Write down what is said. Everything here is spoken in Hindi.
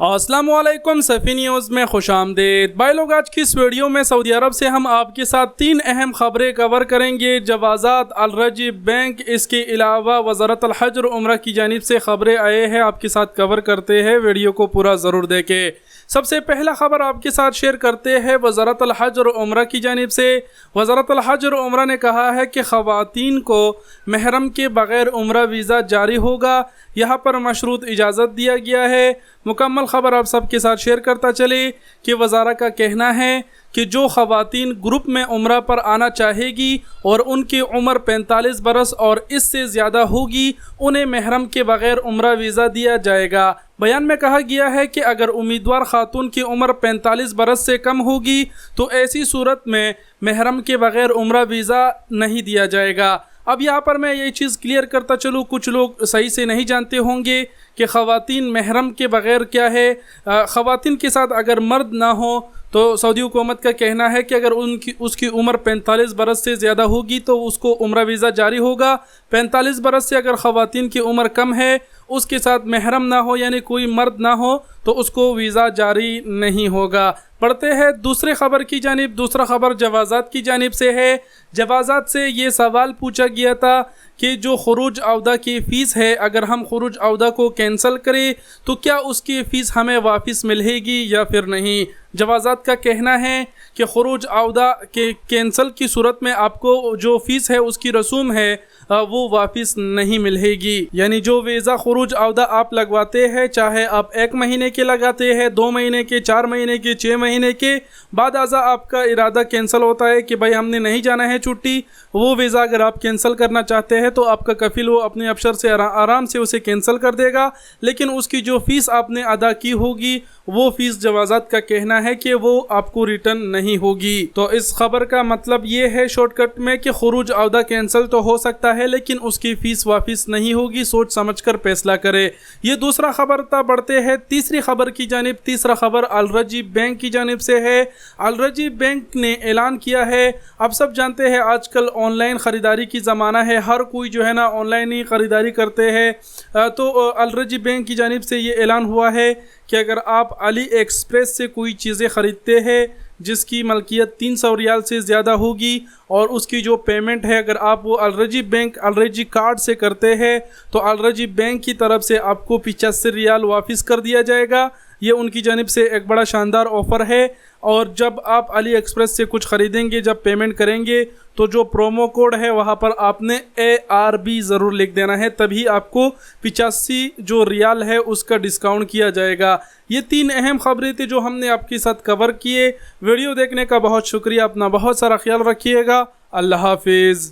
अस्सलामुअलैकुम सफ़ी न्यूज़ में खुशामदीद। भाई लोग, आज की इस वीडियो में सऊदी अरब से हम आपके साथ 3 अहम खबरें कवर करेंगे। जवाज़ात अल-रजी बैंक, इसके अलावा वज़ारत अल-हज और उम्रा की जानिब से खबरें आए हैं, आपके साथ कवर करते हैं। वीडियो को पूरा ज़रूर देखें। सबसे पहला खबर आपके साथ शेयर करते हैं वज़ारत अल-हज और उम्रा की जानिब से। वज़ारत अल-हज और उम्रा ने कहा है कि ख़वातीन को महरम के बग़ैर उम्रा वीज़ा जारी होगा। यहाँ पर मशरूत इजाज़त दिया गया है। मुकम्मल ख़बर आप सबके साथ शेयर करता चले कि वज़ारा का कहना है कि जो ख़वातीन ग्रुप में उम्रा पर आना चाहेगी और उनकी उम्र 45 बरस और इससे ज़्यादा होगी, उन्हें महरम के बग़ैर उम्रा वीज़ा दिया जाएगा। बयान में कहा गया है कि अगर उम्मीदवार खातून की उम्र 45 बरस से कम होगी तो ऐसी सूरत में महरम के बग़ैर उम्रा वीज़ा नहीं दिया जाएगा। अब यहाँ पर मैं ये चीज़ क्लियर करता चलूँ, कुछ लोग सही से नहीं जानते होंगे कि ख़वातीन महरम के बग़ैर क्या है। ख़वातीन के साथ अगर मर्द ना हो तो सऊदी हुकूमत का कहना है कि अगर उसकी उम्र 45 बरस से ज़्यादा होगी तो उसको उम्रा वीज़ा जारी होगा। 45 बरस से अगर ख़वातीन की उम्र कम है, उसके साथ महरम ना हो यानी कोई मर्द ना हो, तो उसको वीज़ा जारी नहीं होगा। पढ़ते हैं दूसरे ख़बर की जानिब। दूसरा ख़बर जवाज़ात की जानिब से है। जवाज़ात से ये सवाल पूछा गया था कि जो खुरूज अवदा की फ़ीस है, अगर हम खुरूज अवदा को कैंसिल करें तो क्या उसकी फ़ीस हमें वापस मिलेगी या फिर नहीं। जवाज़ात का कहना है कि खुरूज अवदा के कैंसिल की सूरत में आपको जो फ़ीस है, उसकी रसूम है, वो वापस नहीं मिलेगी। यानी जो वीज़ा खुरूज अवदा आप लगवाते हैं, चाहे आप 1 महीने के लगाते हैं, 2 महीने के, 4 महीने के, 6 महीने के बाद आज़ा आपका इरादा कैंसिल होता है कि भाई हमने नहीं जाना है छुट्टी, वो वीज़ा अगर आप कैंसिल करना चाहते हैं तो आपका कफ़ील वो अपने अफसर से आराम से उसे कैंसिल कर देगा, लेकिन उसकी जो फ़ीस आपने अदा की होगी वो फ़ीस जवाज़ात का कहना है कि वो आपको रिटर्न नहीं होगी। तो इस खबर का मतलब ये है शॉर्टकट में कि खुरूज अवदा कैंसिल तो हो सकता है लेकिन उसकी फ़ीस वापस नहीं होगी। सोच समझकर फैसला करे। ये दूसरा खबर था। बढ़ते हैं तीसरी खबर की जानिब। तीसरा खबर अल-रजी बैंक की जानिब से है। अल-रजी बैंक ने ऐलान किया है, आप सब जानते हैं आजकल ऑनलाइन ख़रीदारी की ज़माना है, हर कोई जो है ना ऑनलाइन ही ख़रीदारी करते हैं। तो अल-रजी बैंक की जानिब से ये ऐलान हुआ है कि अगर आप अली एक्सप्रेस से कोई चीज़ें ख़रीदते हैं जिसकी मलकियत 300 रियाल से ज़्यादा होगी और उसकी जो पेमेंट है अगर आप वो अल-रजी बैंक अल-रजी कार्ड से करते हैं तो अल-रजी बैंक की तरफ से आपको 85 रियाल वापस कर दिया जाएगा। ये उनकी जानिब से एक बड़ा शानदार ऑफ़र है। और जब आप अली एक्सप्रेस से कुछ ख़रीदेंगे, जब पेमेंट करेंगे, तो जो प्रोमो कोड है वहाँ पर आपने ARB ज़रूर लिख देना है, तभी आपको 85 जो रियाल है उसका डिस्काउंट किया जाएगा। ये 3 अहम खबरें थी जो हमने आपके साथ कवर किए। वीडियो देखने का बहुत शुक्रिया। अपना बहुत सारा ख्याल रखिएगा। अल्लाह हाफिज़।